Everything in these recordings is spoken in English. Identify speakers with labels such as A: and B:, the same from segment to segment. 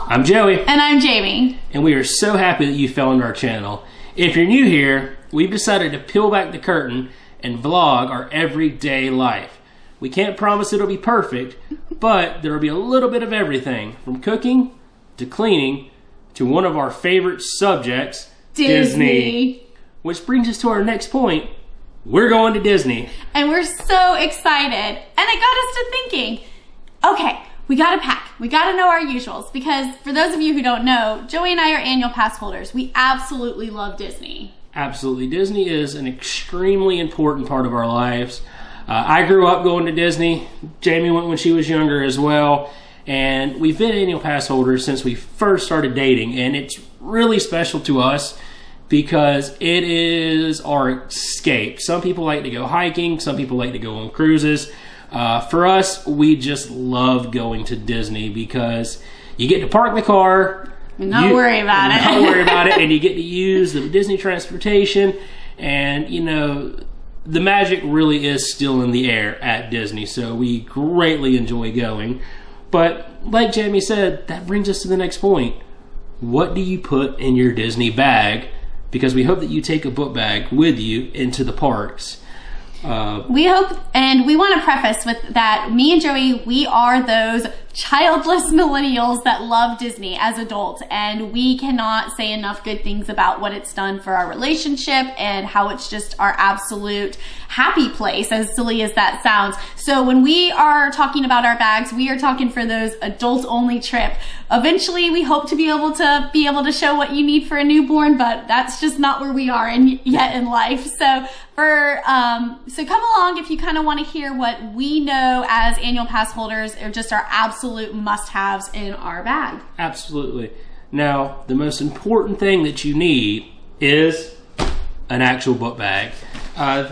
A: I'm Joey.
B: And I'm Jamie.
A: And we are so happy that you found our channel. If you're new here, we've decided to peel back the curtain and vlog our everyday life. We can't promise it'll be perfect, but there will be a little bit of everything, from cooking to cleaning to one of our favorite subjects, Disney. Which brings us to our next point. We're going to Disney.
B: And we're so excited. And it got us to thinking, okay, we gotta pack. We gotta know our usuals, because for those of you who don't know, Joey and I are annual pass holders. We absolutely love Disney.
A: Absolutely. Disney is an extremely important part of our lives. I grew up going to Disney. Jamie went when she was younger as well. And we've been annual pass holders since we first started dating. And it's really special to us because it is our escape. Some people like to go hiking. Some people like to go on cruises. For us, we just love going to Disney because you get to park the car.
B: Not worry about it.
A: And you get to use the Disney transportation. And, you know, the magic really is still in the air at Disney. So we greatly enjoy going. But like Jamie said, that brings us to the next point. What do you put in your Disney bag? Because we hope that you take a book bag with you into the parks.
B: We hope, and we want to preface with that me and Joey, we are those childless millennials that love Disney as adults, and we cannot say enough good things about what it's done for our relationship and how it's just our absolute happy place, as silly as that sounds. So when we are talking about our bags, we are talking for those adult only trip. Eventually we hope to be able to show what you need for a newborn, but that's just not where we are yet in life. So so come along if you kind of want to hear what we know as annual pass holders are just our absolute must-haves in our bag.
A: Absolutely. Now, the most important thing that you need is an actual book bag.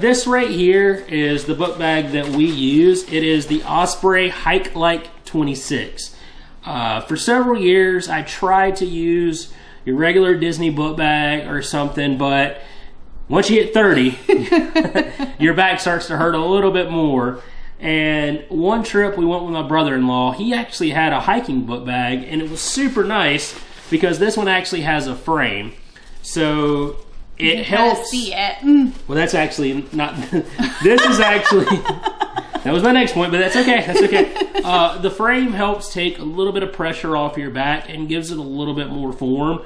A: This right here is the book bag that we use. It is the Osprey Hike Like 26. For several years, I tried to use your regular Disney book bag or something, but once you hit 30, your back starts to hurt a little bit more. And one trip we went with my brother-in-law, he actually had a hiking book bag, and it was super nice because this one actually has a frame. So it helps.
B: See it.
A: Well, that's actually not. This is actually. That was my next point, but that's okay. That's okay. The frame helps take a little bit of pressure off your back and gives it a little bit more form.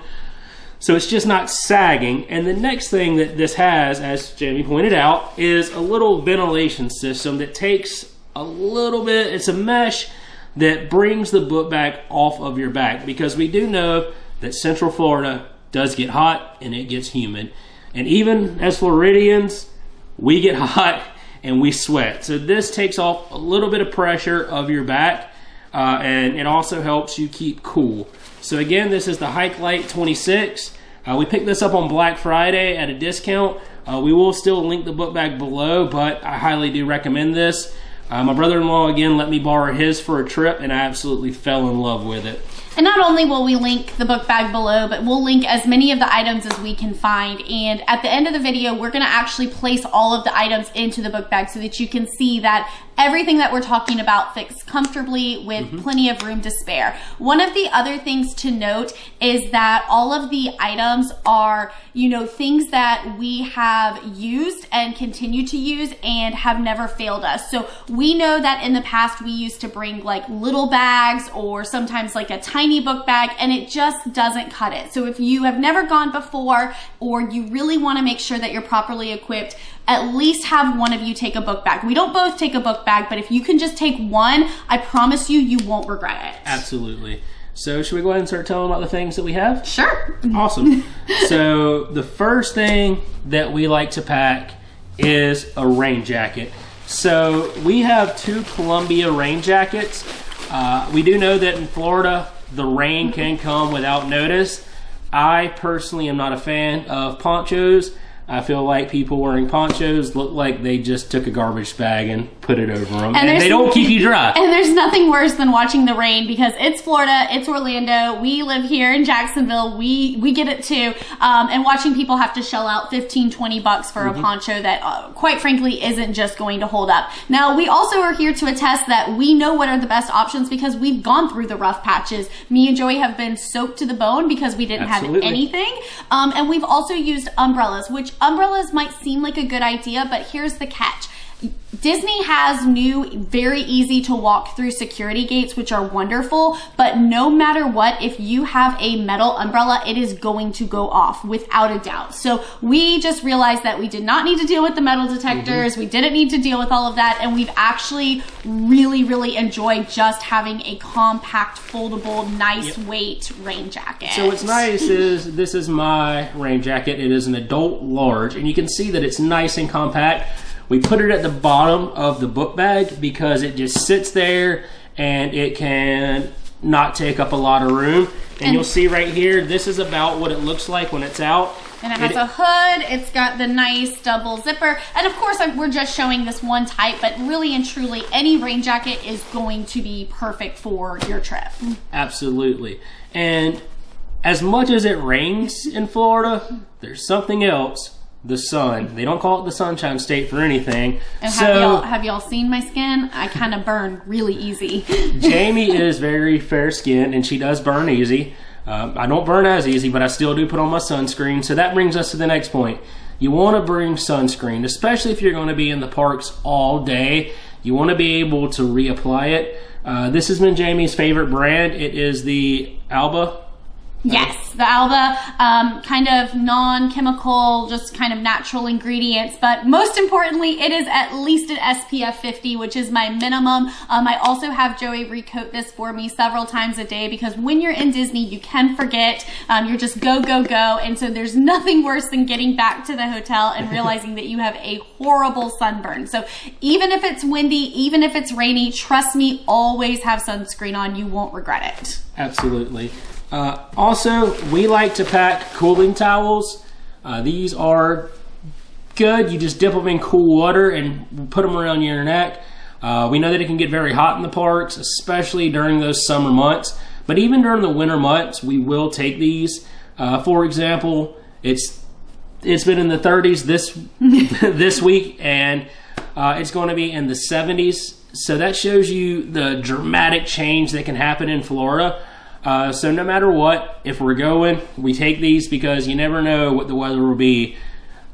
A: So it's just not sagging. And the next thing that this has, as Jamie pointed out, is a little ventilation system that takes a little bit, it's a mesh that brings the book bag off of your back, because we do know that Central Florida does get hot and it gets humid. And even as Floridians, we get hot and we sweat. So this takes off a little bit of pressure of your back, and it also helps you keep cool. So again, this is the Hike Light 26. We picked this up on Black Friday at a discount. We will still link the book bag below, but I highly do recommend this. My brother-in-law, again, let me borrow his for a trip, and I absolutely fell in love with it.
B: And not only will we link the book bag below, but we'll link as many of the items as we can find. And at the end of the video, we're going to actually place all of the items into the book bag so that you can see that everything that we're talking about fits comfortably with plenty of room to spare. One of the other things to note is that all of the items are, you know, things that we have used and continue to use and have never failed us. So we know that in the past we used to bring like little bags or sometimes like a tiny book bag, and it just doesn't cut it. So if you have never gone before, or you really want to make sure that you're properly equipped, at least have one of you take a book bag. We don't both take a book bag, but if you can just take one, I promise you, you won't regret it.
A: Absolutely. So should we go ahead and start telling about the things that we have?
B: Sure.
A: Awesome. So the first thing that we like to pack is a rain jacket. So we have 2 Columbia rain jackets. We do know that in Florida, the rain can come without notice. I personally am not a fan of ponchos. I feel like people wearing ponchos look like they just took a garbage bag and put it over them. And they don't keep you dry.
B: And there's nothing worse than watching the rain, because it's Florida, it's Orlando. We live here in Jacksonville. We get it too. And watching people have to shell out $15-20 for a poncho that, quite frankly, isn't just going to hold up. Now, we also are here to attest that we know what are the best options because we've gone through the rough patches. Me and Joey have been soaked to the bone because we didn't have anything. And we've also used umbrellas, which umbrellas might seem like a good idea, but here's the catch. Disney has new, very easy to walk through security gates, which are wonderful, but no matter what, if you have a metal umbrella, it is going to go off without a doubt. So we just realized that we did not need to deal with the metal detectors. We didn't need to deal with all of that. And we've actually really, really enjoyed just having a compact, foldable, nice weight rain jacket.
A: So what's nice is this is my rain jacket. It is an adult large, and you can see that it's nice and compact. We put it at the bottom of the book bag because it just sits there and it can not take up a lot of room. And you'll see right here, this is about what it looks like when it's out.
B: And it has a hood, it's got the nice double zipper. And of course, we're just showing this one type, but really and truly, any rain jacket is going to be perfect for your trip. Absolutely.
A: And as much as it rains in Florida, there's something else. The sun. They don't call it the Sunshine State for anything.
B: And have y'all seen my skin? I kind of burn really easy.
A: Jamie is very fair-skinned, and she does burn easy. I don't burn as easy, but I still do put on my sunscreen. So that brings us to the next point. You want to bring sunscreen, especially if you're going to be in the parks all day. You want to be able to reapply it. This has been Jamie's favorite brand. It is the Alba.
B: Yes, the Alba, kind of non-chemical, just kind of natural ingredients. But most importantly, it is at least an SPF 50, which is my minimum. I also have Joey recoat this for me several times a day because when you're in Disney, you can forget. You're just go, go, go. And so there's nothing worse than getting back to the hotel and realizing that you have a horrible sunburn. So even if it's windy, even if it's rainy, trust me, always have sunscreen on. You won't regret it.
A: Absolutely. Also, we like to pack cooling towels. These are good. You just dip them in cool water and put them around your neck. We know that it can get very hot in the parks, especially during those summer months. But even during the winter months, we will take these. For example, it's been in the 30s this week, and it's going to be in the 70s. So that shows you the dramatic change that can happen in Florida. So no matter what, if we're going, we take these because you never know what the weather will be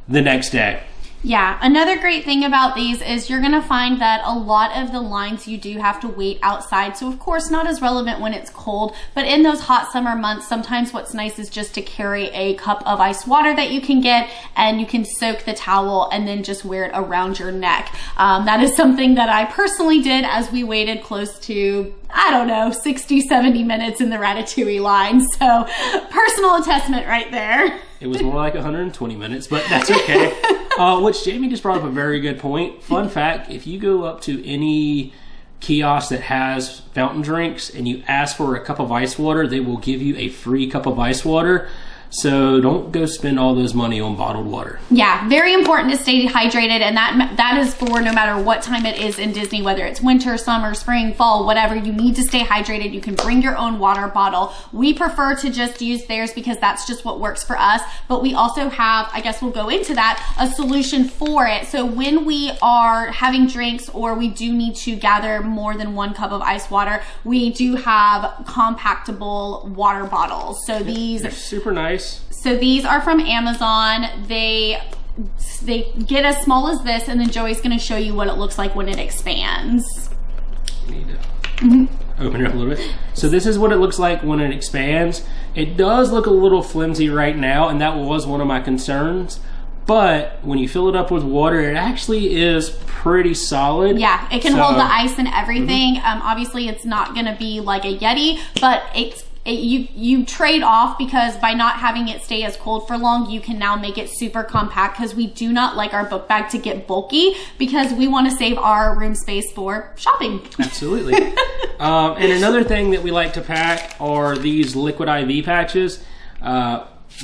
A: the next day.
B: Yeah, another great thing about these is you're going to find that a lot of the lines you do have to wait outside. So of course, not as relevant when it's cold, but in those hot summer months, sometimes what's nice is just to carry a cup of ice water that you can get, and you can soak the towel and then just wear it around your neck. That is something that I personally did as we waited close to, I don't know, 60, 70 minutes in the Ratatouille line. So personal attestment right there.
A: It was more like 120 minutes, but that's okay. Which Jamie just brought up a very good point. Fun fact, if you go up to any kiosk that has fountain drinks and you ask for a cup of ice water, they will give you a free cup of ice water. So don't go spend all those money on bottled water.
B: Yeah, very important to stay hydrated, and that is for no matter what time it is in Disney, whether it's winter, summer, spring, fall, whatever, you need to stay hydrated. You can bring your own water bottle. We prefer to just use theirs because that's just what works for us, but we also have, I guess we'll go into that, a solution for it. So when we are having drinks or we do need to gather more than one cup of ice water, we do have compactable water bottles. So they're
A: super nice.
B: So these are from Amazon. They get as small as this, and then Joey's going to show you what it looks like when it expands.
A: Need to open it up a little bit. So this is what it looks like when it expands. It does look a little flimsy right now, and that was one of my concerns. But when you fill it up with water, it actually is pretty solid.
B: Yeah, it can hold the ice and everything. Obviously, it's not going to be like a Yeti, but you trade off because by not having it stay as cold for long, you can now make it super compact because we do not like our book bag to get bulky because we want to save our room space for shopping.
A: Absolutely. And another thing that we like to pack are these liquid IV patches.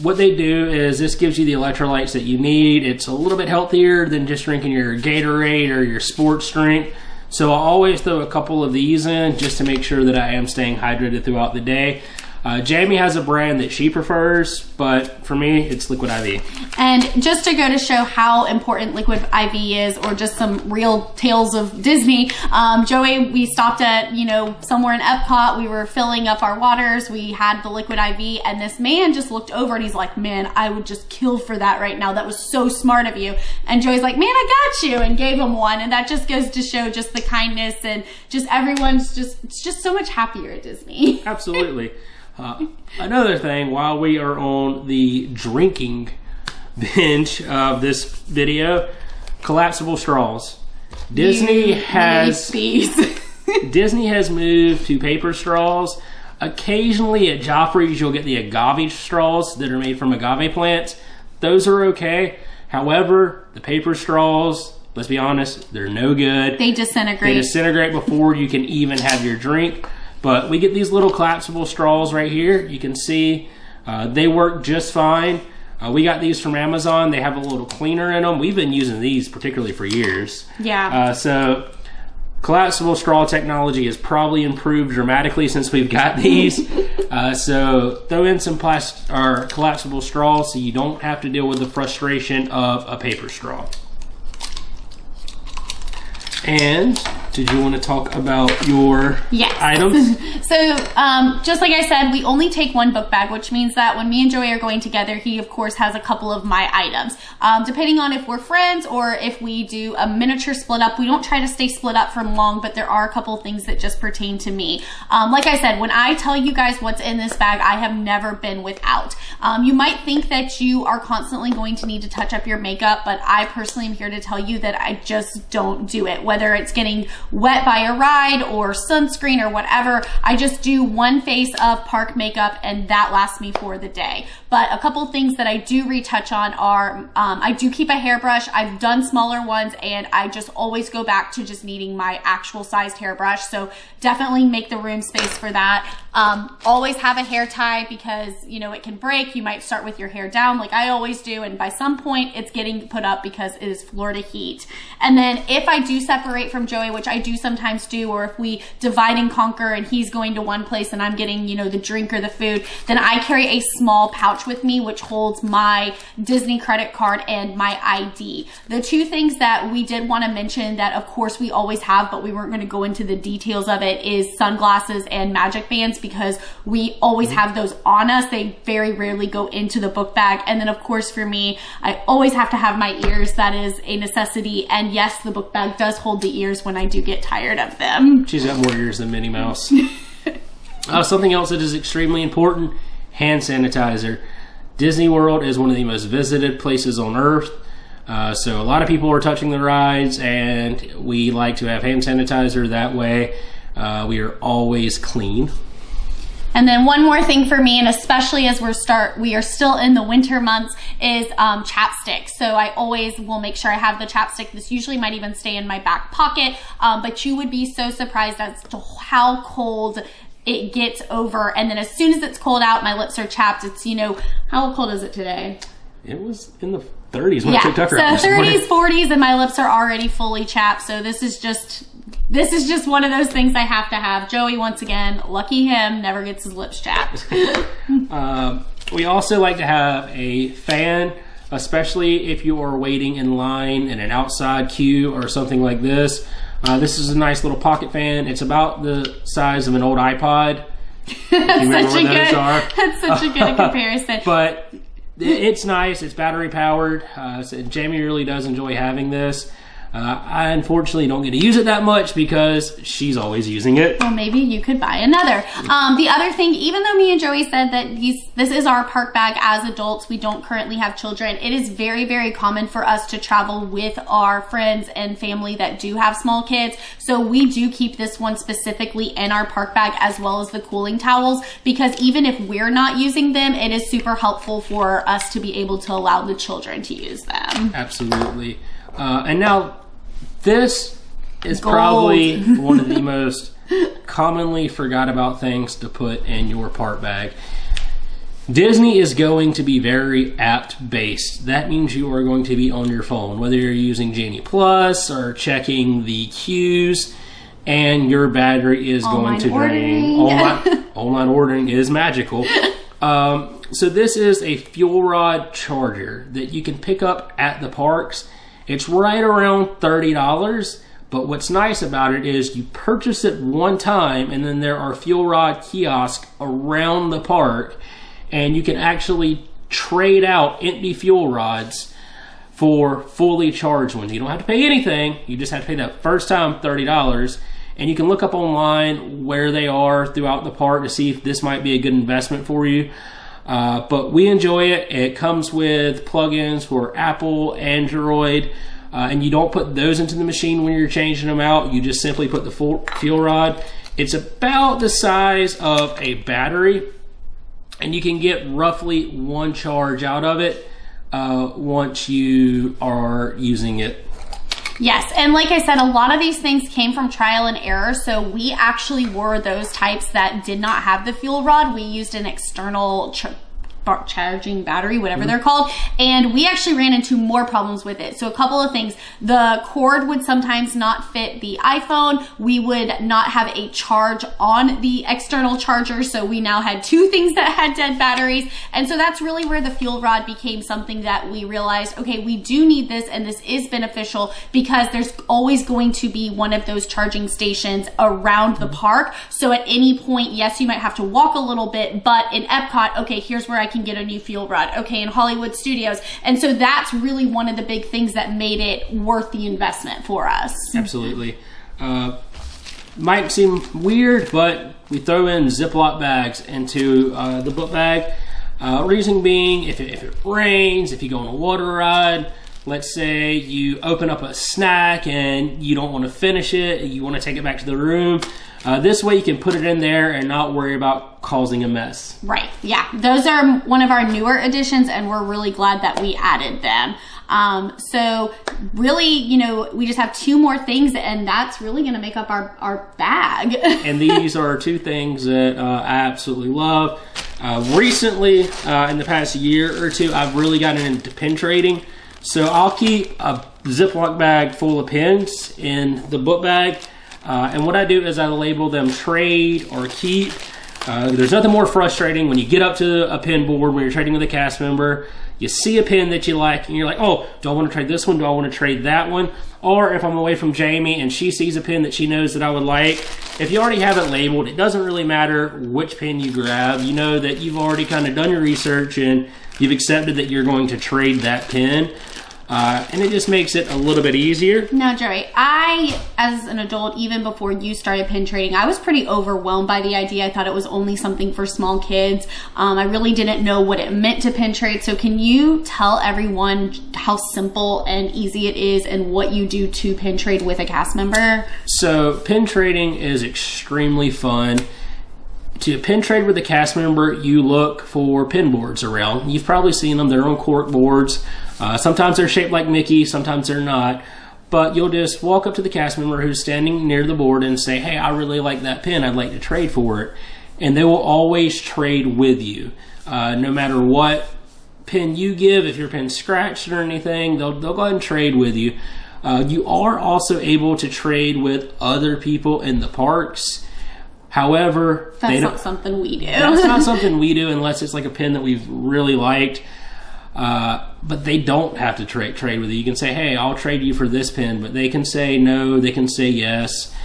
A: what they do is this gives you the electrolytes that you need. It's a little bit healthier than just drinking your Gatorade or your sports drink. So I always throw a couple of these in just to make sure that I am staying hydrated throughout the day. Jamie has a brand that she prefers, but for me, it's Liquid IV.
B: And just to go to show how important Liquid IV is, or just some real tales of Disney, Joey, we stopped at, somewhere in Epcot. We were filling up our waters. We had the Liquid IV, and this man just looked over and he's like, man, I would just kill for that right now. That was so smart of you. And Joey's like, man, I got you, and gave him one. And that just goes to show just the kindness, and just everyone's it's just so much happier at Disney.
A: Absolutely. Another thing, while we are on the drinking binge of this video, collapsible straws. Disney has moved to paper straws. Occasionally at Joffrey's you'll get the agave straws that are made from agave plants. Those are okay. However, the paper straws, let's be honest, they're no good.
B: They disintegrate.
A: They disintegrate before you can even have your drink. But we get these little collapsible straws right here. You can see they work just fine. We got these from Amazon. They have a little cleaner in them. We've been using these particularly for years.
B: Yeah.
A: So collapsible straw technology has probably improved dramatically since we've got these. So throw in some collapsible straws so you don't have to deal with the frustration of a paper straw. And did you want to talk about your items?
B: So, just like I said, we only take one book bag, which means that when me and Joey are going together, he, of course, has a couple of my items. Depending on if we're friends or if we do a miniature split up, we don't try to stay split up for long, but there are a couple things that just pertain to me. Like I said, when I tell you guys what's in this bag, I have never been without. You might think that you are constantly going to need to touch up your makeup, but I personally am here to tell you that I just don't do it. Whether it's getting wet by a ride or sunscreen or whatever, I just do one face of park makeup and that lasts me for the day. But a couple things that I do retouch on are, I do keep a hairbrush. I've done smaller ones and I just always go back to just needing my actual sized hairbrush. So definitely make the room space for that. Always have a hair tie because, it can break. You might start with your hair down like I always do. And by some point it's getting put up because it is Florida heat. And then if I do separate from Joey, which I do sometimes do, or if we divide and conquer and he's going to one place and I'm getting, the drink or the food, then I carry a small pouch with me, which holds my Disney credit card and my ID. The two things that we did want to mention that of course we always have, but we weren't going to go into the details of it, is sunglasses and magic bands, because we always have those on us. They very rarely go into the book bag. And then of course for me, I always have to have my ears. That is a necessity. And yes, the book bag does hold the ears when I do get tired of them.
A: She's got more ears than Minnie Mouse. Something else that is extremely important, hand sanitizer. Disney World is one of the most visited places on earth. So a lot of people are touching the rides, and we like to have hand sanitizer. That way we are always clean.
B: And then one more thing for me, and especially as we are still in the winter months, is chapstick. So I always will make sure I have the chapstick. This usually might even stay in my back pocket, but you would be so surprised as to how cold it gets over. And then as soon as it's cold out, my lips are chapped. It's, how cold is it today?
A: It was in the 30s when I took Tucker out
B: so
A: this
B: 30s, 40s, and my lips are already fully chapped. So this is just one of those things I have to have. Joey, once again, lucky him, never gets his lips chapped.
A: We also like to have a fan, especially if you are waiting in line in an outside queue or something like this. This is a nice little pocket fan. It's about the size of an old iPod.
B: That's such a good comparison.
A: But it's nice. It's battery powered. So Jamie really does enjoy having this. I unfortunately don't get to use it that much because she's always using it.
B: Well, maybe you could buy another. The other thing, even though me and Joey said that this is our park bag as adults, we don't currently have children, it is very, very common for us to travel with our friends and family that do have small kids. So we do keep this one specifically in our park bag, as well as the cooling towels, because even if we're not using them, it is super helpful for us to be able to allow the children to use them.
A: Absolutely. And now, this is probably one of the most commonly forgot about things to put in your park bag. Disney is going to be very app-based. That means you are going to be on your phone, whether you're using Genie Plus or checking the queues, and your battery is going to drain. Online ordering is magical. So this is a fuel rod charger that you can pick up at the parks. It's right around $30. But what's nice about it is you purchase it one time, and then there are fuel rod kiosks around the park, and you can actually trade out empty fuel rods for fully charged ones. You don't have to pay anything. You just have to pay that first time $30. And you can look up online where they are throughout the park to see if this might be a good investment for you. But we enjoy it. It comes with plugins for Apple, Android, and you don't put those into the machine when you're changing them out. You just simply put the full fuel rod. It's about the size of a battery, and you can get roughly one charge out of it once you are using it.
B: Yes, and like I said, a lot of these things came from trial and error, so we actually were those types that did not have the fuel rod. We used an external charging battery, whatever they're called, and we actually ran into more problems with it. So a couple of things. The cord would sometimes not fit the iPhone. We would not have a charge on the external charger, so we now had two things that had dead batteries. And so that's really where the fuel rod became something that we realized, okay, we do need this, and this is beneficial because there's always going to be one of those charging stations around the park. So at any point, yes, you might have to walk a little bit, but in Epcot, okay, here's where I can get a new fuel rod. Okay, in Hollywood Studios. And so that's really one of the big things that made it worth the investment for us.
A: Absolutely. Might seem weird, but we throw in Ziploc bags into the book bag. Reason being, if it rains, if you go on a water ride, let's say you open up a snack and you don't want to finish it, you want to take it back to the room. This way you can put it in there and not worry about causing a mess.
B: Right, yeah. Those are one of our newer additions, and we're really glad that we added them. So really, you know, we just have two more things, and that's really going to make up our bag.
A: And these are two things that I absolutely love. Recently, in the past year or two, I've really gotten into pin trading. So I'll keep a Ziploc bag full of pins in the book bag. And what I do is I label them trade or keep. There's nothing more frustrating when you get up to a pin board when you're trading with a cast member. You see a pin that you like, and you're like, oh, do I want to trade this one? Do I want to trade that one? Or if I'm away from Jamie and she sees a pin that she knows that I would like, if you already have it labeled, it doesn't really matter which pin you grab. You know that you've already kind of done your research and you've accepted that you're going to trade that pin. And it just makes it a little bit easier.
B: No, Joey, I, as an adult, even before you started pin trading, I was pretty overwhelmed by the idea. I thought it was only something for small kids. I really didn't know what it meant to pin trade. So can you tell everyone how simple and easy it is and what you do to pin trade with a cast member?
A: So pin trading is extremely fun. To pin trade with a cast member, you look for pin boards around. You've probably seen them. They're on cork boards. Sometimes they're shaped like Mickey, sometimes they're not. But you'll just walk up to the cast member who's standing near the board and say, hey, I really like that pin. I'd like to trade for it. And they will always trade with you. No matter what pin you give, if your pin's scratched or anything, they'll go ahead and trade with you. You are also able to trade with other people in the parks. However,
B: that's not something we do.
A: That's not something we do unless it's like a pin that we've really liked. But they don't have to trade with you. You can say, hey, I'll trade you for this pin, but they can say no, they can say yes.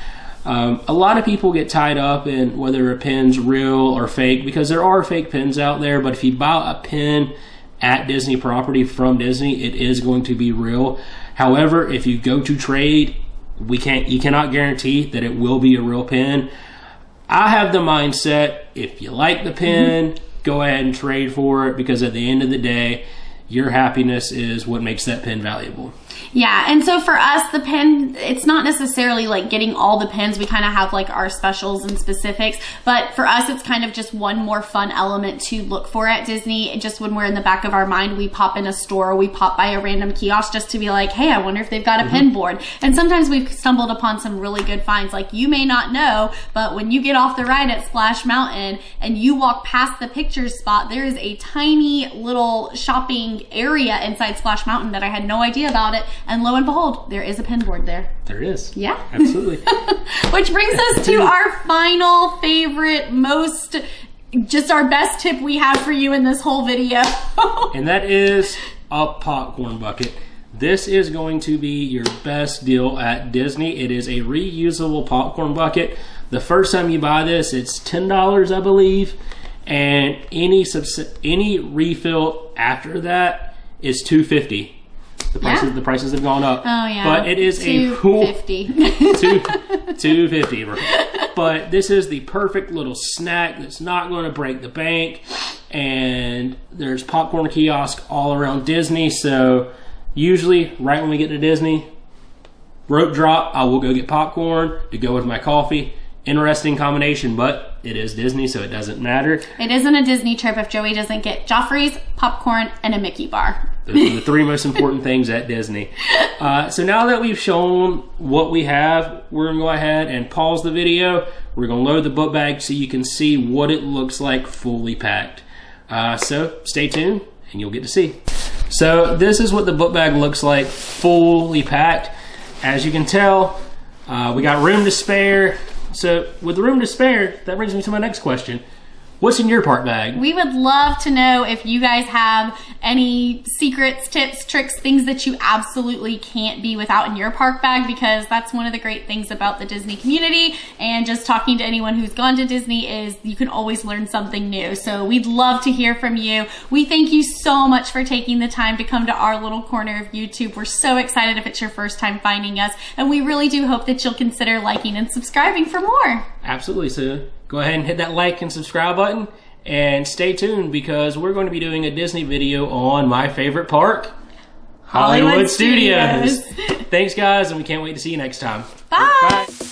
A: A lot of people get tied up in whether a pin's real or fake because there are fake pins out there, but if you buy a pin at Disney property from Disney, it is going to be real. However, if you go to trade, you cannot guarantee that it will be a real pin. I have the mindset, if you like the pin, go ahead and trade for it because at the end of the day, your happiness is what makes that pin valuable.
B: Yeah, and so for us, the pin, it's not necessarily like getting all the pins. We kind of have like our specials and specifics, but for us, it's kind of just one more fun element to look for at Disney. Just when we're in the back of our mind, we pop in a store, we pop by a random kiosk just to be like, hey, I wonder if they've got a pin board. And sometimes we've stumbled upon some really good finds. Like, you may not know, but when you get off the ride at Splash Mountain and you walk past the pictures spot, there is a tiny little shopping area inside Splash Mountain that I had no idea about it. And lo and behold, there is a pin board there.
A: There is.
B: Yeah.
A: Absolutely.
B: Which brings us to our final favorite, just our best tip we have for you in this whole video.
A: And that is a popcorn bucket. This is going to be your best deal at Disney. It is a reusable popcorn bucket. The first time you buy this, it's $10, I believe. And any refill after that is $2.50. The prices have gone up.
B: Oh yeah.
A: But it is a cool $2.50. But this is the perfect little snack that's not going to break the bank. And there's popcorn kiosks all around Disney. So usually right when we get to Disney, rope drop, I will go get popcorn to go with my coffee. Interesting combination, but it is Disney, so it doesn't matter.
B: It isn't a Disney trip if Joey doesn't get Joffrey's, popcorn, and a Mickey bar.
A: Those are the three most important things at Disney. So now that we've shown what we have, we're going to go ahead and pause the video. We're going to load the book bag so you can see what it looks like fully packed. So stay tuned and you'll get to see. So this is what the book bag looks like fully packed. As you can tell, we got room to spare. So with the room to spare, that brings me to my next question. What's in your park bag?
B: We would love to know if you guys have any secrets, tips, tricks, things that you absolutely can't be without in your park bag, because that's one of the great things about the Disney community. And just talking to anyone who's gone to Disney is you can always learn something new. So we'd love to hear from you. We thank you so much for taking the time to come to our little corner of YouTube. We're so excited if it's your first time finding us. And we really do hope that you'll consider liking and subscribing for more.
A: Absolutely. So go ahead and hit that like and subscribe button and stay tuned, because we're going to be doing a Disney video on my favorite park, Hollywood Studios. Thanks guys, and we can't wait to see you next time.
B: Bye.
A: Bye.